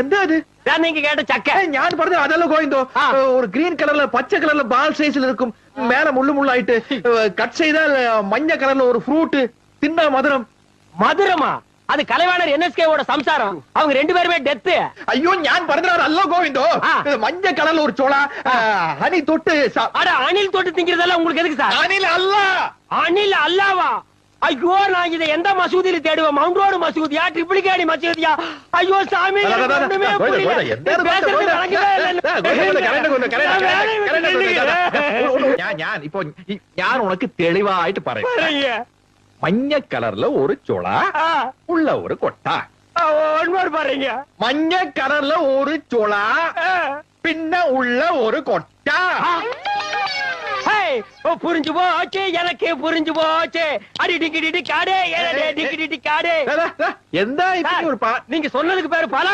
എന്താ അത്? நீங்க கேட்ட சக்க ഞാൻ പറഞ്ഞ അതല്ല ഗോവിന്ദോ. ഒരു ഗ്രീൻ കളറില് പച്ച കളറില് ബാൾ സൈസിൽ இருக்கும். மேல முள்ளு முள்ளாயிட்டு கட் செய்தால் மஞ்ச கலர்ல ஒரு ஃப்ரூட் தின்னா மதுரம். மதுரமா? அது கலைவாணர் என்எஸ்கேவோட சம்சாரம். அவங்க ரெண்டு பேருமே டெத். ஐயோ ஞான் പറഞ്ഞത് அல்ல கோவிந்தோ. மஞ்ச கலர்ல ஒரு சோளா ஹனி தொட்டு. அட அணில் தொட்டு திங்கிறதெல்லாம் உங்களுக்கு எதுக்கு சார்? அணில் அல்ல. அணில் அல்லவா? ஐயோ நான் இதை எந்த மசூதியில தேடுவேன்? மவுண்ட் ரோடு மசூதியா, ட்ரிபிளிகேடி மசூதியா? ஐயோ சாமி ഞാൻ ഇപ്പൊ ഞാൻ ഉനക്ക് തെളിവായിട്ട് പറയാം. മഞ്ഞ കളറില് ഒരു ചുള ഉള്ള ഒരു കൊട്ട. பாருங்க. മഞ്ഞ കളറില് ഒരു ചുള പിന്നെ ഉള്ള ഒരു കൊട്ട. புரிஞ்சு போச்சு, எனக்கு புரிஞ்சு போச்சு. அடி டிக்கி காடே, டிக்கி காடே. എന്താ நீங்க சொன்னதுக்கு பேரு பலா.